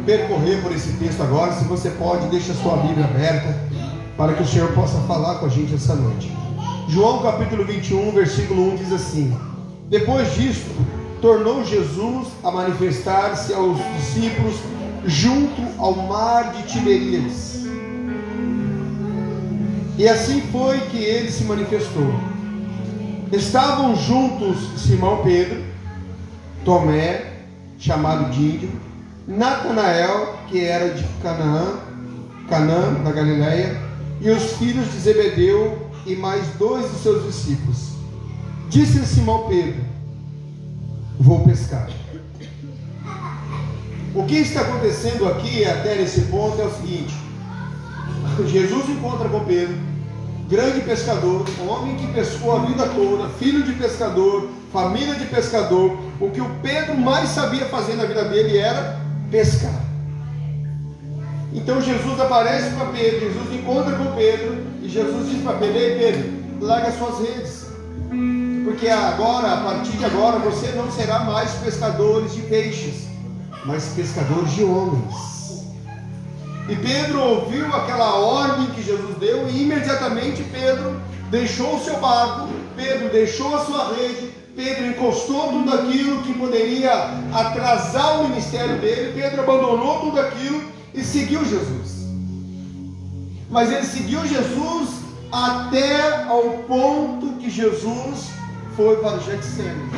percorrer por esse texto agora. Se você pode, deixa a sua Bíblia aberta para que o Senhor possa falar com a gente essa noite. João capítulo 21, versículo 1 diz assim: depois disto, tornou Jesus a manifestar-se aos discípulos junto ao mar de Tiberíades. E assim foi que ele se manifestou. Estavam juntos Simão Pedro, Tomé, chamado Dídimo, Natanael, que era de Canaã, da Galileia, e os filhos de Zebedeu e mais 2 de seus discípulos. Disse-lhe Simão Pedro: vou pescar. O que está acontecendo aqui até nesse ponto é o seguinte: Jesus encontra com Pedro, grande pescador, um homem que pescou a vida toda, filho de pescador, família de pescador. O que o Pedro mais sabia fazer na vida dele era pescar. Então Jesus aparece para Pedro, Jesus encontra com Pedro, e Jesus diz para Pedro: ei Pedro, larga suas redes, porque agora, a partir de agora, você não será mais pescadores de peixes, mas pescadores de homens. E Pedro ouviu aquela ordem que Jesus deu, e imediatamente Pedro deixou o seu barco, Pedro deixou a sua rede, Pedro encostou tudo aquilo que poderia atrasar o ministério dele. Pedro abandonou tudo aquilo e seguiu Jesus. Mas ele seguiu Jesus até ao ponto que Jesus foi para o Getsemane.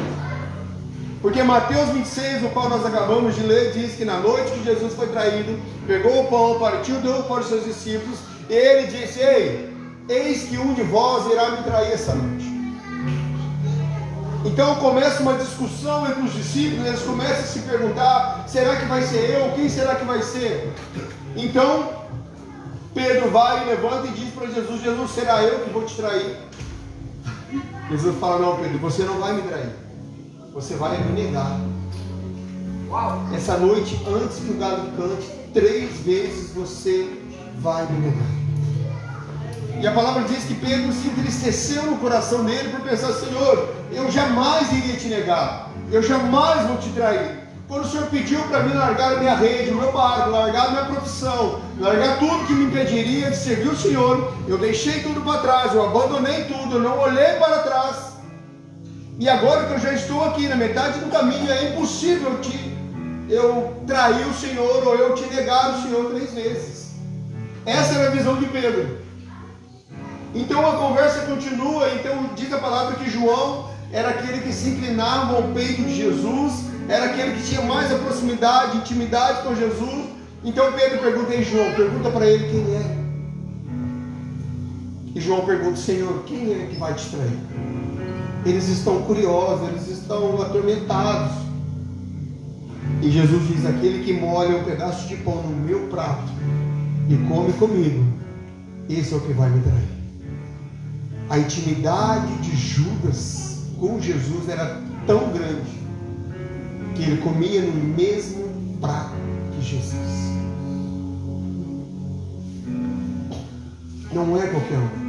Porque Mateus 26, o qual nós acabamos de ler, diz que na noite que Jesus foi traído, pegou o pão, partiu, deu para os seus discípulos, e ele disse: ei, eis que um de vós irá me trair essa noite. Então começa uma discussão entre os discípulos, eles começam a se perguntar: será que vai ser eu? Quem será que vai ser? Então Pedro vai, levanta e diz para Jesus: Jesus, será eu que vou te trair? Jesus fala: não, Pedro, você não vai me trair, você vai me negar. Essa noite, antes que o galo cante, 3 vezes você vai me negar. E a palavra diz que Pedro se entristeceu no coração dele por pensar: Senhor, eu jamais iria te negar, eu jamais vou te trair. Quando o Senhor pediu para mim largar a minha rede, o meu barco, largar a minha profissão, largar tudo que me impediria de servir o Senhor, eu deixei tudo para trás, eu abandonei tudo, eu não olhei para trás. E agora que eu já estou aqui na metade do caminho, é impossível eu trair o Senhor ou eu te negar o Senhor 3 vezes. Essa era a visão de Pedro. Então a conversa continua. Então diz a palavra que João era aquele que se inclinava ao peito de Jesus, era aquele que tinha mais a proximidade, intimidade com Jesus. Então Pedro pergunta: ei João, pergunta para ele quem é. E João pergunta: Senhor, quem é que vai te trair? Eles estão curiosos, eles estão atormentados. E Jesus diz: aquele que molha um pedaço de pão no meu prato e come comigo, esse é o que vai me trair. A intimidade de Judas com Jesus era tão grande que ele comia no mesmo prato que Jesus. Não é qualquer um.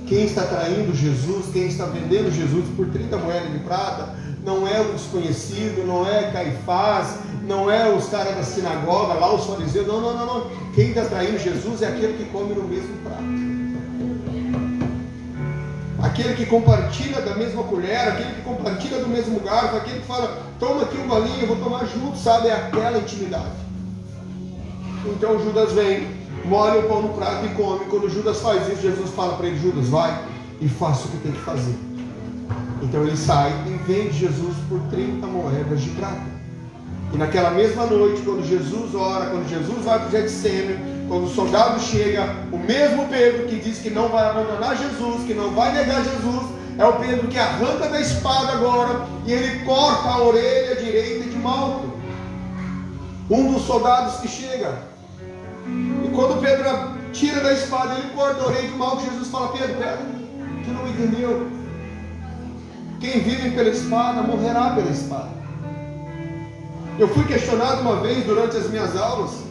Quem está traindo Jesus, quem está vendendo Jesus por 30 moedas de prata, não é o desconhecido, não é Caifás, não é os caras da sinagoga lá, os fariseus, não. Quem está traindo Jesus é aquele que come no mesmo prato. Aquele que compartilha da mesma colher, aquele que compartilha do mesmo garfo, aquele que fala: toma aqui um golinho, eu vou tomar junto, sabe? É aquela intimidade. Então Judas vem, molha o pão no prato e come. Quando Judas faz isso, Jesus fala para ele: Judas, vai e faça o que tem que fazer. Então ele sai e vende Jesus por 30 moedas de prata. E naquela mesma noite, quando Jesus ora, quando Jesus vai para o Getsemane, quando o soldado chega, o mesmo Pedro que diz que não vai abandonar Jesus, que não vai negar Jesus, é o Pedro que arranca da espada agora e ele corta a orelha direita de Malco, um dos soldados que chega. E quando Pedro tira da espada, ele corta a orelha de Malco. Jesus fala: Pedro, tu não entendeu? Quem vive pela espada morrerá pela espada. Eu fui questionado uma vez durante as minhas aulas: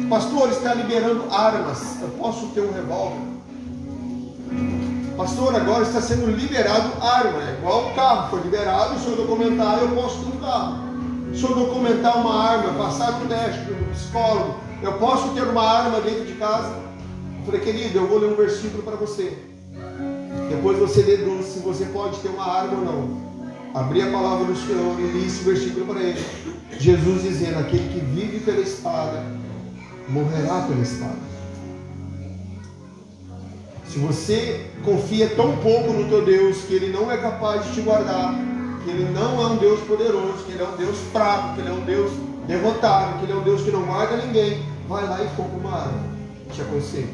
pastor, está liberando armas, eu posso ter um revólver? Pastor, agora está sendo liberado arma, é igual o carro, foi liberado, o seu documentário, eu posso ter um carro. Se eu documentar uma arma, passar no teste do psicólogo, eu posso ter uma arma dentro de casa? Eu falei, querido, eu vou ler um versículo para você. Depois você deduz se você pode ter uma arma ou não. Abri a palavra do Senhor e li esse versículo para ele. Jesus dizendo, aquele que vive pela espada, morrerá pela espada. Se você confia tão pouco no teu Deus, que Ele não é capaz de te guardar, que Ele não é um Deus poderoso, que Ele é um Deus fraco, que Ele é um Deus derrotado, que Ele é um Deus que não guarda ninguém, vai lá e compra uma arma. Te aconselho.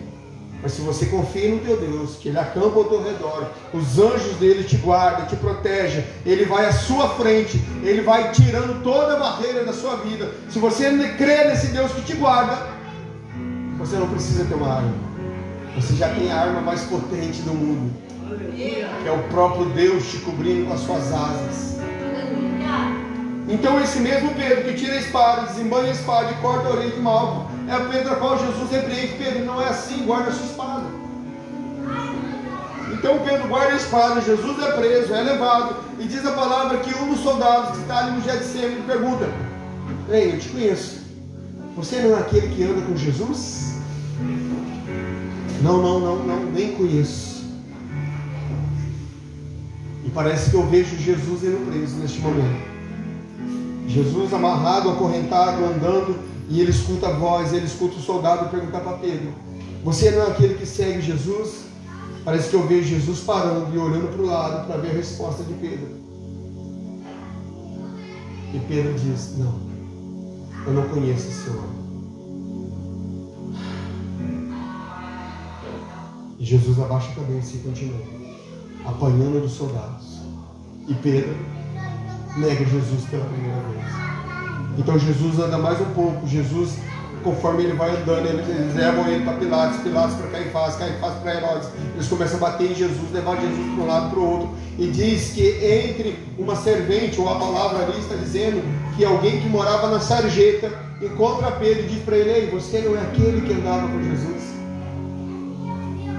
Mas se você confia no teu Deus, que Ele acampa ao teu redor, os anjos dele te guardam, te protegem, Ele vai à sua frente, Ele vai tirando toda a barreira da sua vida. Se você crê nesse Deus que te guarda, você não precisa ter uma arma. Você já tem a arma mais potente do mundo, que é o próprio Deus te cobrindo com as suas asas. Então esse mesmo Pedro que tira a espada, desembanha a espada e corta a orelha de Malco, é o Pedro a qual Jesus repreende. Pedro, não é assim, guarda a sua espada. Então Pedro guarda a espada, Jesus é preso, é levado, e diz a palavra que um dos soldados que está ali no Getsemane pergunta, ei, eu te conheço, você não é aquele que anda com Jesus? Não, nem conheço. E parece que eu vejo Jesus indo preso neste momento. Jesus amarrado, acorrentado, andando, e ele escuta a voz, ele escuta o soldado perguntar para Pedro, você não é aquele que segue Jesus? Parece que eu vejo Jesus parando e olhando para o lado para ver a resposta de Pedro. E Pedro diz, não, eu não conheço esse homem. E Jesus abaixa a cabeça e continua, apanhando dos soldados. E Pedro nega Jesus pela primeira vez. Então Jesus anda mais um pouco. Jesus, conforme ele vai andando, eles levam ele para Pilatos, Pilatos para Caifás, Caifás para Herodes. Eles começam a bater em Jesus, levar Jesus para um lado e para o outro. E diz que entre uma servente, ou a palavra ali está dizendo que alguém que morava na sarjeta encontra Pedro e diz para ele, ei, você não é aquele que andava com Jesus?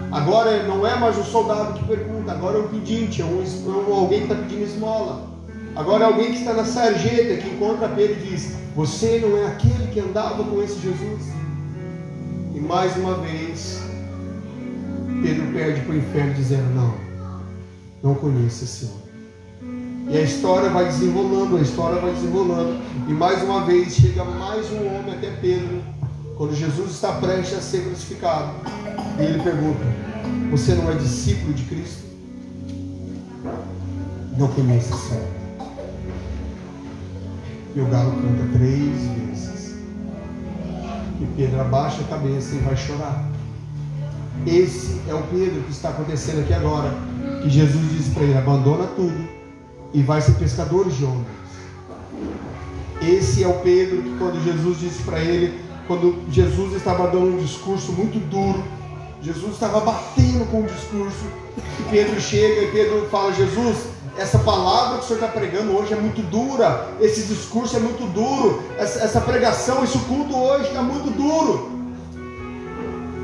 Agora não é mais o soldado que pergunta, agora é o pedinte, é alguém que está pedindo esmola. Agora é alguém que está na sarjeta, que encontra Pedro e diz, você não é aquele que andava com esse Jesus? E mais uma vez, Pedro perde para o inferno dizendo, não conheço esse homem. E a história vai desenrolando, e mais uma vez chega mais um homem até Pedro, quando Jesus está prestes a ser crucificado. E ele pergunta, você não é discípulo de Cristo? Não conheço esse homem. E o galo canta 3 vezes. E Pedro abaixa a cabeça e vai chorar. Esse é o Pedro que está acontecendo aqui agora. Que Jesus disse para ele, abandona tudo e vai ser pescador de homens. Esse é o Pedro que quando Jesus disse para ele, quando Jesus estava dando um discurso muito duro, Jesus estava batendo com o discurso, e Pedro chega e Pedro fala, Jesus, essa palavra que o Senhor está pregando hoje é muito dura, esse discurso é muito duro, essa pregação, esse culto hoje está muito duro,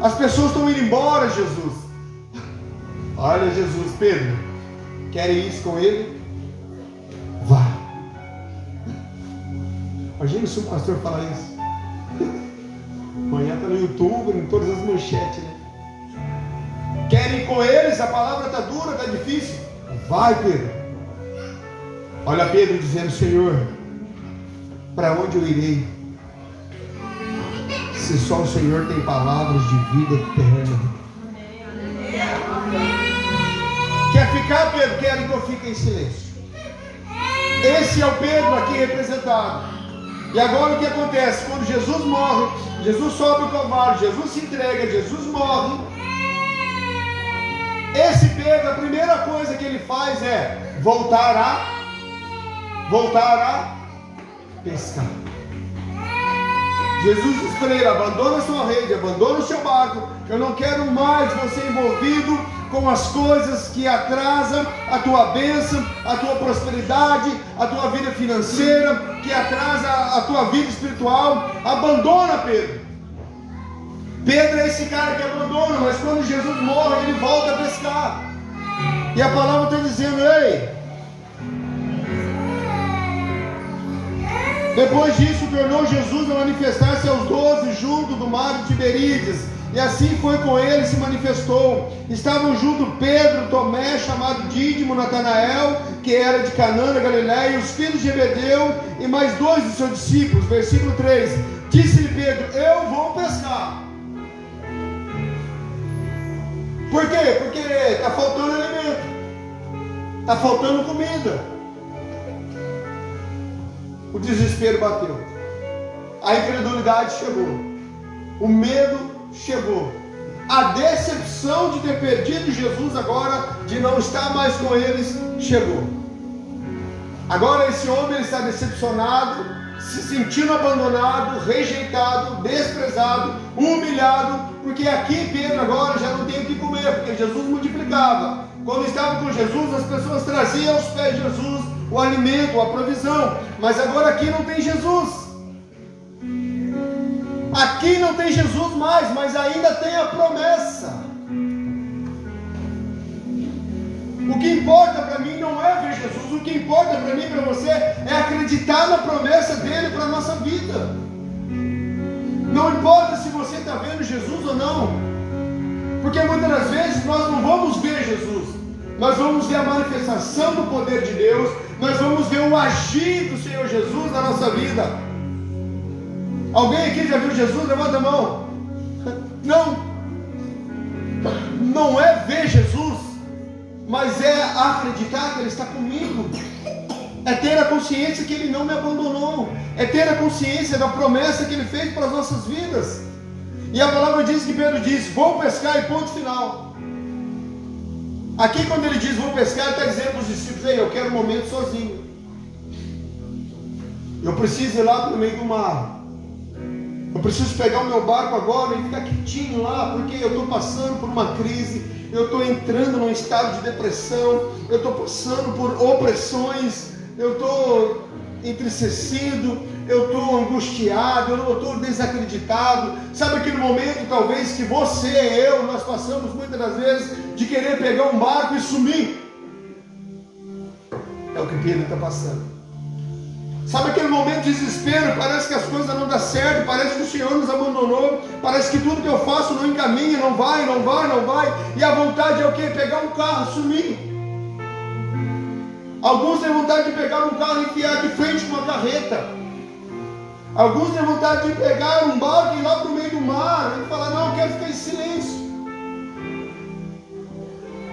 as pessoas estão indo embora, Jesus. Olha Jesus, Pedro, querem isso com ele? Vá. Imagina se um pastor falar isso. Amanhã está no YouTube, em todas as manchetes, né? Querem ir com eles? A palavra está dura, está difícil. Vai, Pedro. Olha Pedro dizendo, Senhor, para onde eu irei? Se só o Senhor tem palavras de vida eterna. Quer ficar, Pedro? Quero que eu fique em silêncio. Esse é o Pedro aqui representado. E agora o que acontece? Quando Jesus morre, Jesus sobe o cavalo, Jesus se entrega, Jesus morre. Esse Pedro, a primeira coisa que ele faz é voltar a pescar. Jesus diz para ele, abandona a sua rede, abandona o seu barco. Eu não quero mais você envolvido com as coisas que atrasam a tua bênção, a tua prosperidade, a tua vida financeira, que atrasa a tua vida espiritual. Abandona, Pedro. Pedro é esse cara que abandona, mas quando Jesus morre, ele volta a pescar. E a palavra está dizendo, ei, Depois disso, tornou Jesus a manifestar-se aos 12 junto do mar de Tiberíades, e assim foi com ele e se manifestou. Estavam junto Pedro, Tomé, chamado Dídimo, Natanael, que era de Canaã da Galiléia, e os filhos de Zebedeu, e mais 2 de seus discípulos. Versículo 3: disse-lhe Pedro: eu vou pescar. Por quê? Porque está faltando alimento, está faltando comida. O desespero bateu, a incredulidade chegou, o medo chegou, a decepção de ter perdido Jesus agora, de não estar mais com eles, chegou. Agora esse homem está decepcionado, se sentindo abandonado, rejeitado, desprezado, humilhado, porque aqui Pedro agora já não tem o que comer, porque Jesus multiplicava. Quando estava com Jesus, as pessoas traziam aos pés de Jesus o alimento, a provisão, mas agora aqui não tem Jesus. Aqui não tem Jesus mais, mas ainda tem a promessa. O que importa para mim não é ver Jesus, o que importa para mim e para você é acreditar na promessa dele para a nossa vida. Não importa se você está vendo Jesus ou não, porque muitas das vezes nós não vamos ver Jesus, nós vamos ver a manifestação do poder de Deus, nós vamos ver o agir do Senhor Jesus na nossa vida. Alguém aqui já viu Jesus? Levanta a mão. Não é ver Jesus, mas é acreditar que Ele está comigo, é ter a consciência que Ele não me abandonou, é ter a consciência da promessa que Ele fez para as nossas vidas. E a palavra diz que Pedro diz: vou pescar, e ponto final. Aqui quando ele diz vou pescar, ele está dizendo para os discípulos: ei, eu quero um momento sozinho, eu preciso ir lá para o meio do mar, eu preciso pegar o meu barco agora e ficar quietinho lá, porque eu estou passando por uma crise, eu estou entrando num estado de depressão, eu estou passando por opressões, eu estou entristecido, eu estou angustiado, eu estou desacreditado. Sabe aquele momento talvez que você e eu, nós passamos muitas das vezes de querer pegar um barco e sumir? É o que Pedro está passando. Sabe aquele momento de desespero, parece que as coisas não dão certo, parece que o Senhor nos abandonou, parece que tudo que eu faço não encaminha, não vai, e a vontade é o quê? Pegar um carro, sumir. Alguns têm vontade de pegar um carro e enfiar de frente com uma carreta. Alguns têm vontade de pegar um barco e ir lá para o meio do mar e falar: não, eu quero ficar em silêncio.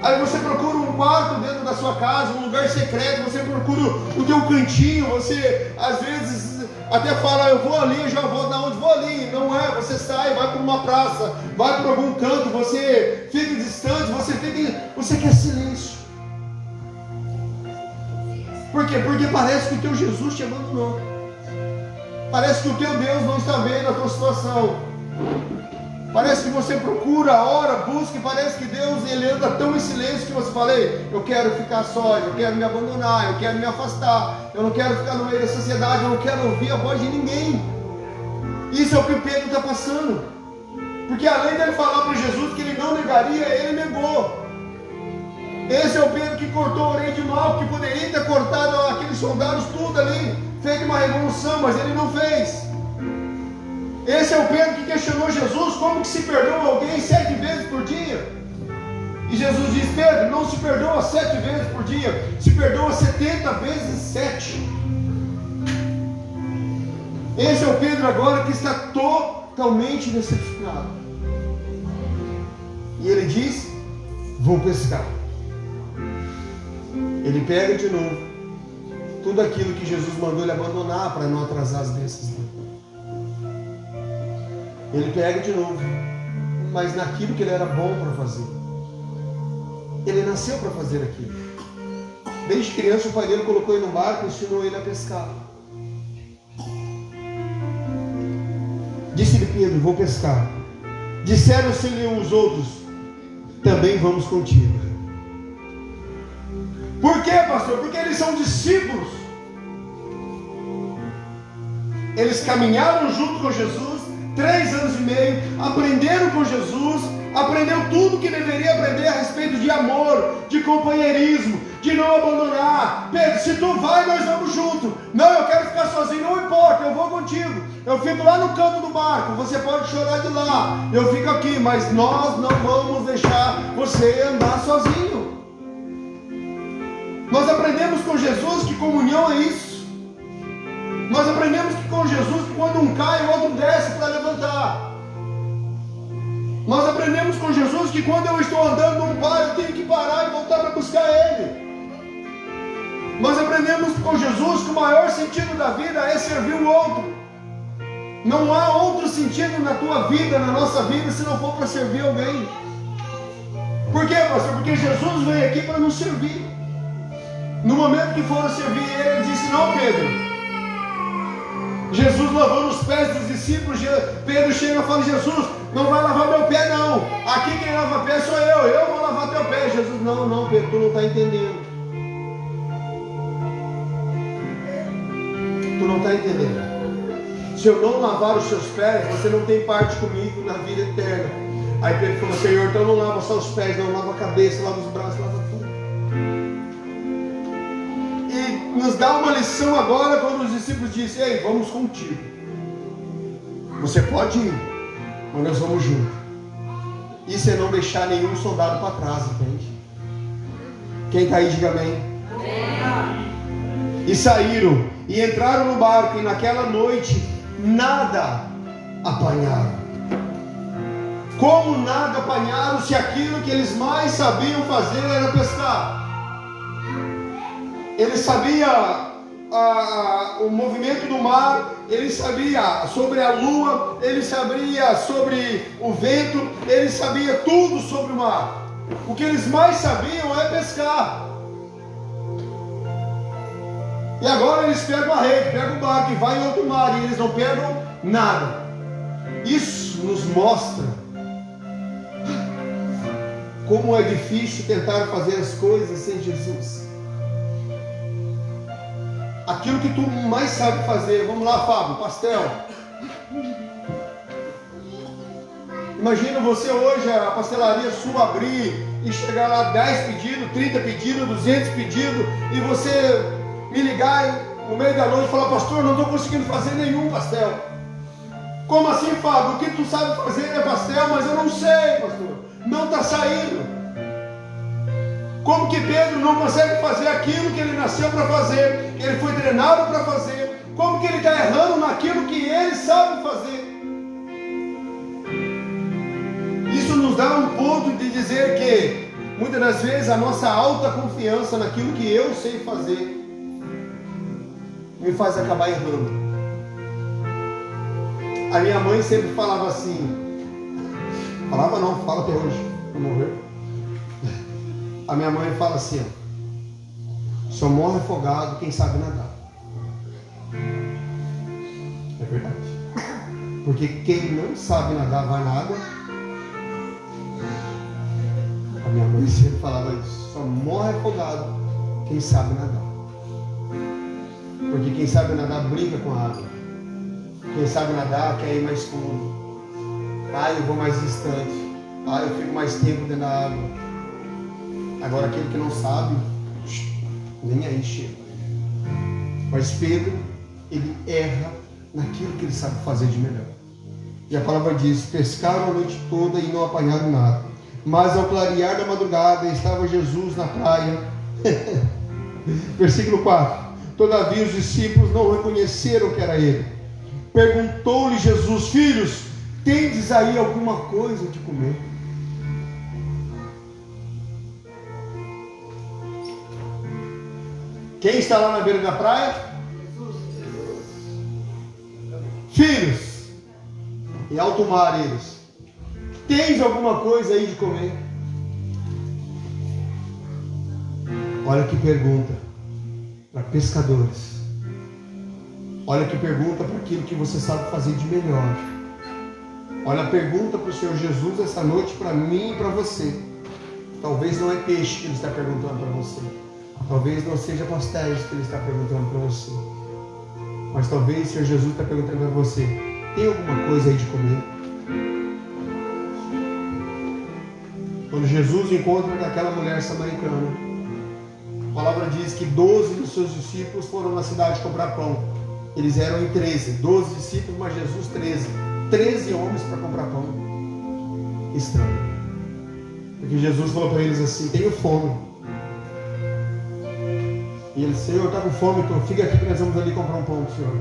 Aí você procura um quarto dentro da sua casa, um lugar secreto, você procura o teu cantinho, você às vezes até fala: eu vou ali, eu já vou, da onde vou ali? Não é, você sai, vai para uma praça, vai para algum canto, você fica distante, você quer silêncio. Por quê? Porque parece que o teu Jesus te abandonou. Parece que o teu Deus não está vendo a tua situação. Parece que você procura, ora, busca, e parece que Deus, Ele anda tão em silêncio que você fala: eu quero ficar só, eu quero me abandonar, eu quero me afastar, eu não quero ficar no meio da sociedade, eu não quero ouvir a voz de ninguém. Isso é o que o Pedro está passando. Porque além dele falar para Jesus que ele não negaria, ele negou. Esse é o Pedro que cortou a orelha de Malco, que poderia ter cortado aqueles soldados tudo ali, feito uma revolução, mas ele não fez. Esse é o Pedro que questionou Jesus: como que se perdoa alguém 7 vezes por dia? E Jesus diz: Pedro, não se perdoa 7 vezes por dia, se perdoa 70 vezes 7. Esse é o Pedro agora que está totalmente decepcionado. E ele diz: vou pescar. Ele pega de novo tudo aquilo que Jesus mandou ele abandonar para não atrasar as bênçãos dele. Ele pega de novo, mas naquilo que ele era bom para fazer. Ele nasceu para fazer aquilo. Desde criança o pai dele colocou ele no barco e ensinou ele a pescar. Disse-lhe Pedro: vou pescar. Disseram-se-lhe os outros: também vamos contigo. Por quê, pastor? Porque eles são discípulos. Eles caminharam junto com Jesus 3 anos e meio, aprenderam com Jesus, aprendeu tudo que deveria aprender a respeito de amor, de companheirismo, de não abandonar. Pedro, se tu vai, nós vamos junto. Não, eu quero ficar sozinho, não importa, eu vou contigo. Eu fico lá no canto do barco, você pode chorar de lá, eu fico aqui, mas nós não vamos deixar você andar sozinho. Nós aprendemos com Jesus que comunhão é isso. Nós aprendemos que com Jesus que quando um cai, o outro desce para levantar. Nós aprendemos com Jesus que quando eu estou andando num bar, eu tenho que parar e voltar para buscar Ele. Nós aprendemos com Jesus que o maior sentido da vida é servir o outro. Não há outro sentido na tua vida, na nossa vida, se não for para servir alguém. Por quê, pastor? Porque Jesus veio aqui para nos servir. No momento que foram servir Ele disse, não, Pedro. Jesus lavando os pés dos discípulos, Pedro chega e fala, Jesus, não vai lavar meu pé não, aqui quem lava pé sou eu vou lavar teu pé. Jesus, não Pedro, tu não está entendendo. Tu não está entendendo. Se eu não lavar os seus pés, você não tem parte comigo na vida eterna. Aí Pedro falou, Senhor, então não lava só os pés, não, lava a cabeça, lava os braços, lava tudo. E nos dá uma lição agora quando os discípulos dizem, ei, vamos contigo. Você pode ir, mas nós vamos juntos. Isso é não deixar nenhum soldado para trás, entende? Quem está aí, diga amém. E saíram, e entraram no barco, e naquela noite, nada apanharam. Como nada apanharam, se aquilo que eles mais sabiam fazer era pescar? Ele sabia o movimento do mar, ele sabia sobre a lua, ele sabia sobre o vento, ele sabia tudo sobre o mar. O que eles mais sabiam é pescar. E agora eles pegam a rede, pegam o barco e vai em outro mar, e eles não pegam nada. Isso nos mostra como é difícil tentar fazer as coisas sem Jesus. Aquilo que tu mais sabe fazer. Vamos lá, Fábio, pastel. Imagina você hoje, a pastelaria sua abrir e chegar lá 10 pedidos, 30 pedidos, 200 pedidos, e você me ligar no meio da noite e falar, pastor, não estou conseguindo fazer nenhum pastel. Como assim, Fábio? O que tu sabe fazer é pastel, mas eu não sei, pastor. Não está saindo. Como que Pedro não consegue fazer aquilo que ele nasceu para fazer, que ele foi treinado para fazer? Como que ele está errando naquilo que ele sabe fazer? Isso nos dá um ponto de dizer que muitas das vezes a nossa alta confiança naquilo que eu sei fazer me faz acabar errando. A minha mãe sempre falava assim, falava não, fala até hoje, não morreu. A minha mãe fala assim, só morre afogado quem sabe nadar. É verdade. Porque quem não sabe nadar vai na água. A minha mãe sempre falava isso, só morre afogado quem sabe nadar. Porque quem sabe nadar brinca com a água. Quem sabe nadar quer ir mais fundo. Eu vou mais distante. Eu fico mais tempo dentro da água. Agora aquele que não sabe, nem aí chega. Mas Pedro, ele erra naquilo que ele sabe fazer de melhor. E a palavra diz, pescaram a noite toda e não apanharam nada. Mas ao clarear da madrugada estava Jesus na praia. Versículo 4. Todavia os discípulos não reconheceram que era ele. Perguntou-lhe Jesus, filhos, tendes aí alguma coisa de comer? Quem está lá na beira da praia? Filhos, em alto mar eles. Tens alguma coisa aí de comer? Olha que pergunta para pescadores. Olha que pergunta para aquilo que você sabe fazer de melhor. Olha a pergunta para o Senhor Jesus essa noite, para mim e para você. Talvez não é peixe que Ele está perguntando para você. Talvez não seja pastéis que Ele está perguntando para você. Mas talvez o Senhor Jesus está perguntando para você, tem alguma coisa aí de comer? Quando Jesus encontra aquela mulher samaritana, A palavra diz que 12 dos seus discípulos foram na cidade comprar pão. Eles eram em 13, 12 discípulos, mas Jesus 13. 13 homens para comprar pão. Estranho. Porque Jesus falou para eles assim: tenho fome. E eles: Senhor, está com fome, então fica aqui que nós vamos ali comprar um pão para o Senhor.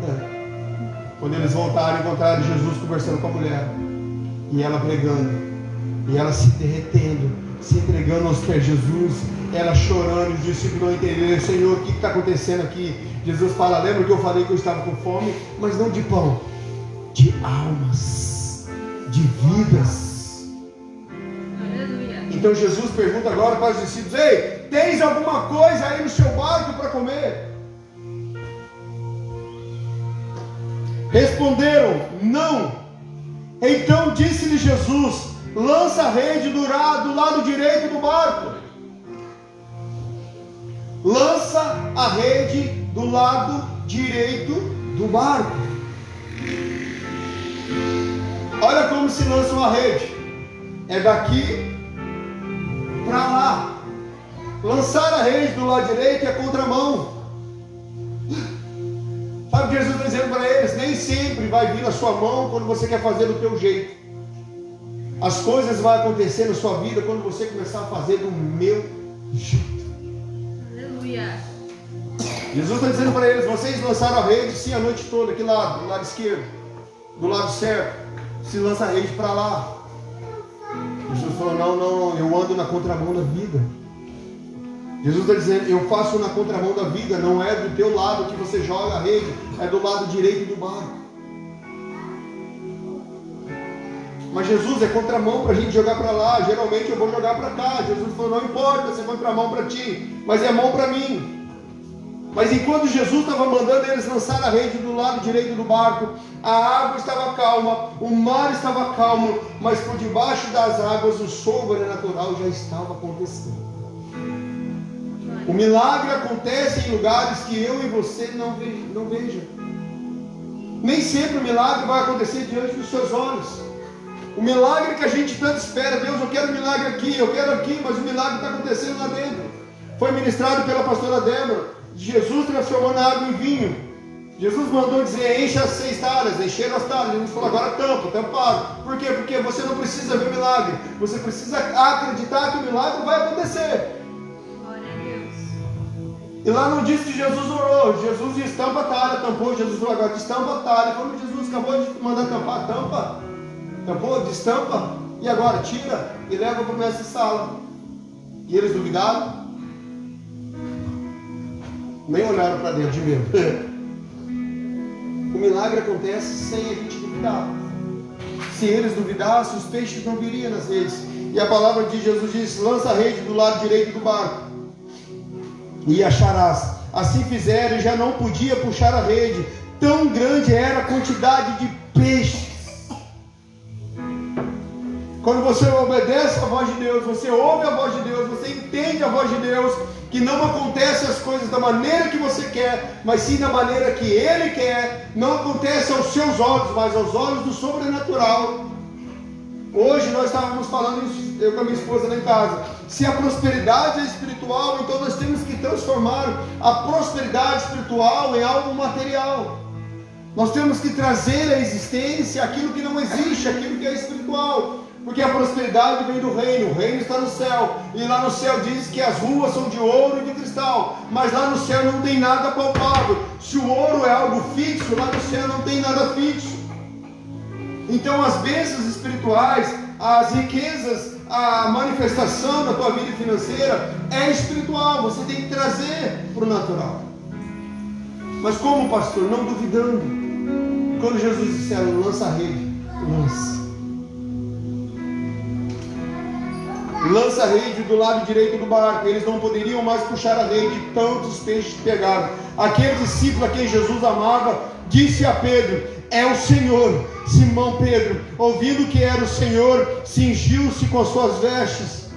Quando eles voltaram, encontraram Jesus conversando com a mulher. E ela pregando. E ela se derretendo, se entregando aos pés de Jesus. Ela chorando, os discípulos não entenderam: Senhor, o que está acontecendo aqui? Jesus fala: lembra que eu falei que eu estava com fome? Mas não de pão, de almas, de vidas. Aleluia. Então Jesus pergunta agora para os discípulos: ei, tens alguma coisa aí no seu barco para comer? Responderam: não. Então disse-lhe Jesus: lança a rede do lado direito do barco. Lança a rede do lado direito do barco. Olha como se lança uma rede. É daqui para lá. Lançar a rede do lado direito é contramão. Sabe o que Jesus está dizendo para eles? Nem sempre vai vir na sua mão quando você quer fazer do teu jeito. As coisas vão acontecer na sua vida quando você começar a fazer do meu jeito. Aleluia. Jesus está dizendo para eles: vocês lançaram a rede sim a noite toda, aqui lado, do lado esquerdo, do lado certo. Se lança a rede para lá. Jesus falou: não, eu ando na contramão da vida. Jesus está dizendo: eu faço na contramão da vida. Não é do teu lado que você joga a rede, é do lado direito do barco. Mas Jesus, é contramão para a gente jogar para lá. Geralmente eu vou jogar para cá. Jesus falou: não importa se é contramão para ti, mas é mão para mim. Mas enquanto Jesus estava mandando eles lançar a rede do lado direito do barco, a água estava calma, o mar estava calmo, mas por debaixo das águas o sobrenatural já estava acontecendo. O milagre acontece em lugares que eu e você não vejam. Nem sempre o milagre vai acontecer diante dos seus olhos. O milagre que a gente tanto espera: Deus, eu quero um milagre aqui, eu quero aqui, mas o milagre está acontecendo lá dentro. Foi ministrado pela pastora Débora. Jesus transformou na água em vinho. Jesus mandou dizer: encha as 6 talhas, encheram as talhas. Jesus falou: agora tampado. Por quê? Porque você não precisa ver milagre, você precisa acreditar que o milagre vai acontecer. Glória a Deus. E lá não diz que Jesus orou. Jesus disse: tampa a talha, tampou. Jesus falou: agora destampa a talha. Quando Jesus acabou de mandar tampar, tampou, destampa, e agora tira e leva para o mestre sala. E eles duvidaram, nem olharam para dentro de medo. O milagre acontece sem a gente duvidar. Se eles duvidassem, os peixes não viriam nas redes. E a palavra de Jesus diz: lança a rede do lado direito do barco e acharás. Assim fizeram e já não podia puxar a rede, tão grande era a quantidade de peixes. Quando você obedece a voz de Deus, você ouve a voz de Deus, você entende a voz de Deus, que não acontecem as coisas da maneira que você quer, mas sim da maneira que Ele quer. Não acontece aos seus olhos, mas aos olhos do sobrenatural. Hoje nós estávamos falando isso, eu com a minha esposa lá em casa. Se a prosperidade é espiritual, então nós temos que transformar a prosperidade espiritual em algo material. Nós temos que trazer à existência aquilo que não existe, aquilo que é espiritual. Porque a prosperidade vem do reino, o reino está no céu, e lá no céu diz que as ruas são de ouro e de cristal, mas lá no céu não tem nada palpável. Se o ouro é algo fixo, lá no céu não tem nada fixo. Então as bênçãos espirituais, as riquezas, a manifestação da tua vida financeira é espiritual, você tem que trazer para o natural. Mas como, pastor? Não duvidando. Quando Jesus disse: lança a rede, lança. Lança a rede do lado direito do barco. Eles não poderiam mais puxar a rede, tantos peixes pegaram. Aquele discípulo a quem Jesus amava disse a Pedro: é o Senhor. Simão Pedro, ouvindo que era o Senhor, cingiu-se com as suas vestes,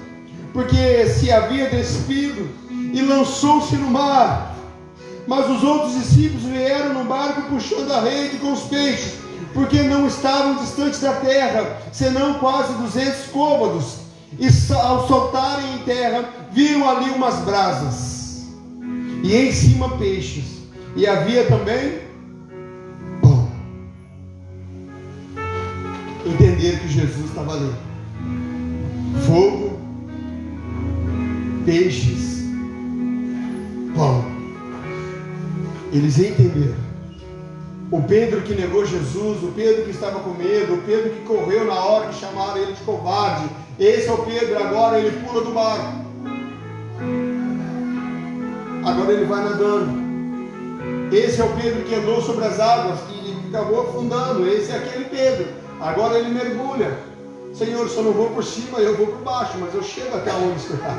porque se havia despido, e lançou-se no mar. Mas os outros discípulos vieram no barco puxando a rede com os peixes, porque não estavam distantes da terra, senão quase 200 côvados. E ao saltarem em terra, viram ali umas brasas. e em cima peixes, e havia também pão. Entenderam que Jesus estava ali. Fogo, peixes, pão. Eles entenderam. O Pedro que negou Jesus, o Pedro que estava com medo, o Pedro que correu na hora que chamaram ele de covarde, esse é o Pedro. Agora ele pula do barco, agora ele vai nadando. Esse é o Pedro que andou sobre as águas, que acabou afundando. Esse é aquele Pedro. Agora ele mergulha. Senhor, só não vou por cima, eu vou por baixo, mas eu chego até onde você está.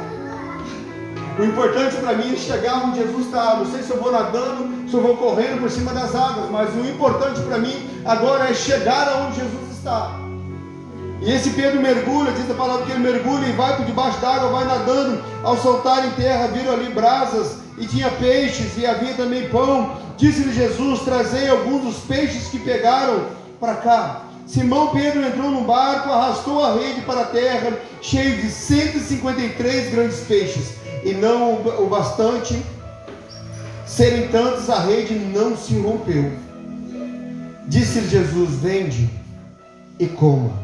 O importante para mim é chegar onde Jesus está. Não sei se eu vou nadando, se eu vou correndo por cima das águas, mas o importante para mim agora é chegar aonde Jesus está. E esse Pedro mergulha, diz a palavra que ele mergulha e vai por debaixo d'água, vai nadando. Ao saltar em terra, viram ali brasas, e tinha peixes, e havia também pão. Disse-lhe Jesus: trazei alguns dos peixes que pegaram para cá. Simão Pedro entrou no barco, arrastou a rede para a terra, cheio de 153 grandes peixes, e não o bastante serem tantos, a rede não se rompeu. Disse-lhe Jesus: vende e coma.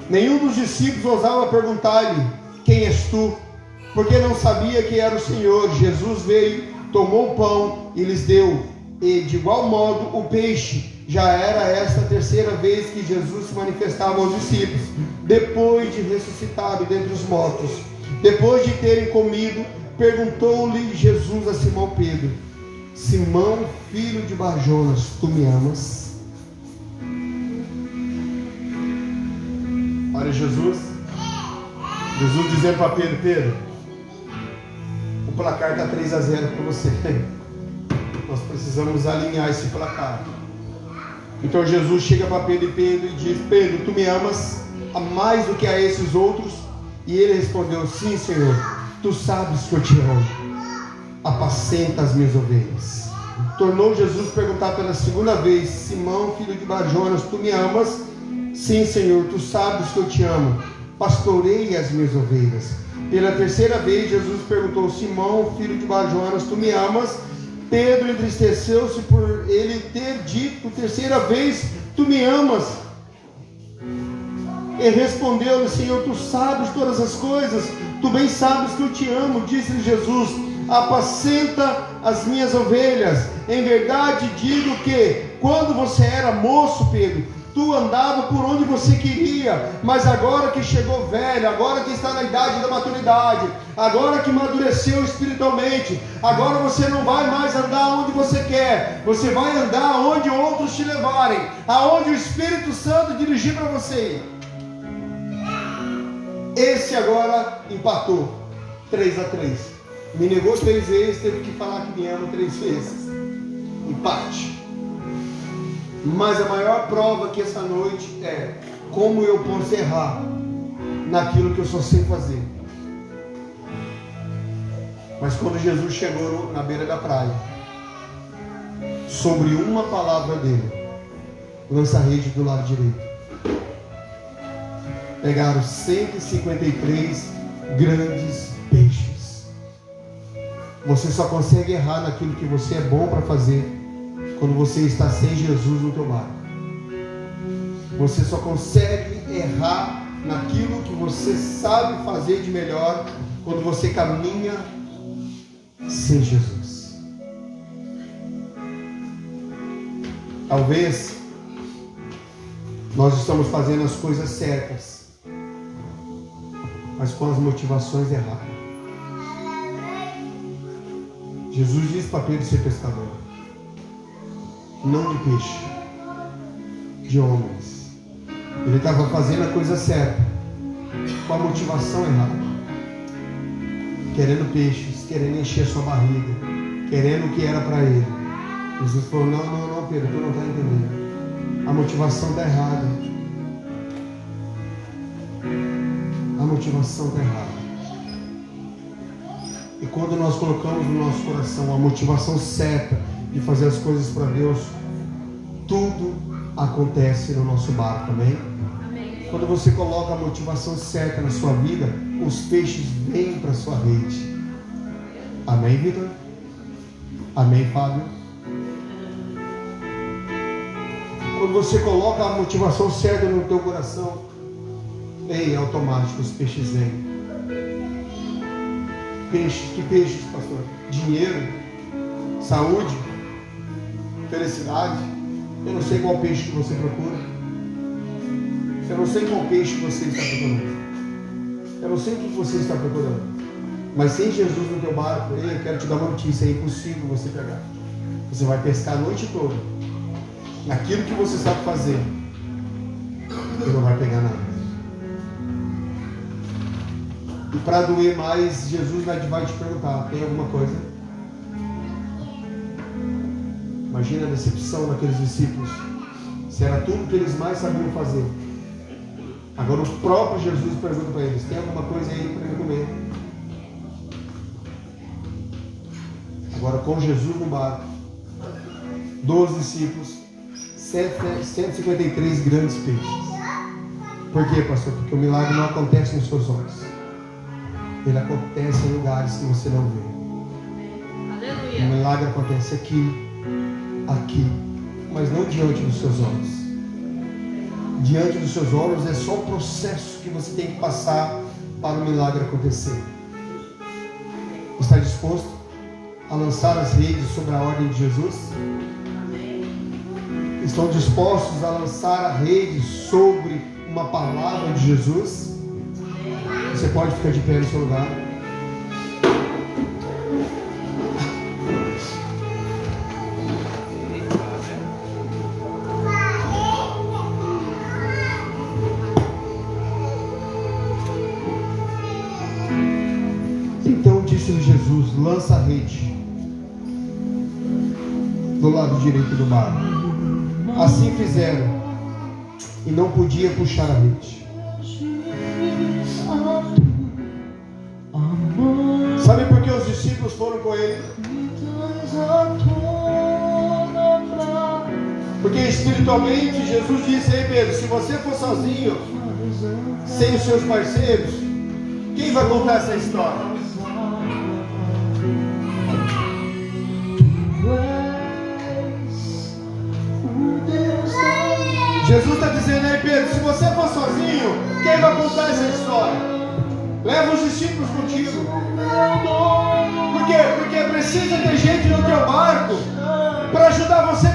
Nenhum dos discípulos ousava perguntar-lhe: quem és tu? Porque não sabia que era o Senhor. Jesus veio, tomou o pão e lhes deu, e de igual modo o peixe. Já era esta a terceira vez que Jesus se manifestava aos discípulos, depois de ressuscitado dentre os mortos. Depois de terem comido, perguntou-lhe Jesus a Simão Pedro: Simão, filho de Barjonas, tu me amas? Olha Jesus dizendo para Pedro: Pedro, o placar está 3-0 para você. Nós precisamos alinhar esse placar. Então Jesus chega para Pedro e diz: Pedro, tu me amas a mais do que a esses outros? E ele respondeu: sim, Senhor, tu sabes que eu te amo. Apacenta as minhas ovelhas. Tornou Jesus perguntar pela segunda vez: Simão, filho de Barjonas, tu me amas? Sim, Senhor, tu sabes que eu te amo. Pastorei as minhas ovelhas. Pela terceira vez Jesus perguntou: Simão, filho de Barjonas, tu me amas? Pedro entristeceu-se por ele ter dito terceira vez: tu me amas? E respondeu-lhe: Senhor, tu sabes todas as coisas, tu bem sabes que eu te amo. Disse-lhe Jesus: apacenta as minhas ovelhas. Em verdade digo que, quando você era moço, Pedro, tu andava por onde você queria, mas agora que chegou velho, agora que está na idade da maturidade, agora que amadureceu espiritualmente, agora você não vai mais andar onde você quer, você vai andar onde outros te levarem, aonde o Espírito Santo dirigir para você. Esse agora empatou 3-3. Me negou 3 vezes, teve que falar que me ama 3 vezes. Empate. Mas a maior prova que essa noite é como eu posso errar naquilo que eu só sei fazer. Mas quando Jesus chegou na beira da praia, sobre uma palavra dele, lança a rede do lado direito. Pegaram 153 grandes peixes. Você só consegue errar naquilo que você é bom para fazer quando você está sem Jesus no teu barco. Você só consegue errar naquilo que você sabe fazer de melhor quando você caminha sem Jesus. Talvez nós estamos fazendo as coisas certas, mas com as motivações erradas. Jesus disse para Pedro ser pescador, não de peixe, de homens. Ele estava fazendo a coisa certa, com a motivação errada, querendo peixes, querendo encher a sua barriga, querendo o que era para ele. Jesus falou: não, Pedro, tu não está entendendo. A motivação está errada. A motivação está errada. E quando nós colocamos no nosso coração a motivação certa de fazer as coisas para Deus, tudo acontece no nosso barco, amém? Amém? Quando você coloca a motivação certa na sua vida, os peixes vêm para a sua rede. Amém, Vitor? Amém, Fábio? Quando você coloca a motivação certa no teu coração, é automático, os peixes vêm. Peixes, que peixes, pastor? Dinheiro, saúde, felicidade. Eu não sei qual peixe que você procura. Eu não sei qual peixe você está procurando. Eu não sei o que você está procurando. Mas sem Jesus no teu barco, eu quero te dar uma notícia, é impossível você pegar. Você vai pescar a noite toda, naquilo que você sabe fazer, e não vai pegar nada. E para doer mais, Jesus vai te perguntar: tem alguma coisa? Imagina a decepção daqueles discípulos. Se era tudo que eles mais sabiam fazer. Agora o próprio Jesus pergunta para eles: tem alguma coisa aí para eu comer? Agora com Jesus no barco, 12 discípulos, 153 grandes peixes. Por quê, pastor? Porque o milagre não acontece nos seus olhos. Ele acontece em lugares que você não vê. Aleluia. O milagre acontece aqui, mas não diante dos seus olhos. Diante dos seus olhos é só o processo que você tem que passar para o milagre acontecer. Está disposto a lançar as redes sobre a ordem de Jesus? Estão dispostos a lançar a rede sobre uma palavra de Jesus? Você pode ficar de pé no seu lugar. Então disse-lhe Jesus: lança a rede do lado direito do barco. Assim fizeram, e não podia puxar a rede. Sabe por que os discípulos foram com ele? Porque espiritualmente Jesus disse: ei Pedro, se você for sozinho, sem os seus parceiros, quem vai contar essa história? Jesus está dizendo: ei Pedro, se você for sozinho, quem vai contar essa história? Leva os discípulos contigo. Por quê? Porque precisa ter gente no teu barco para ajudar você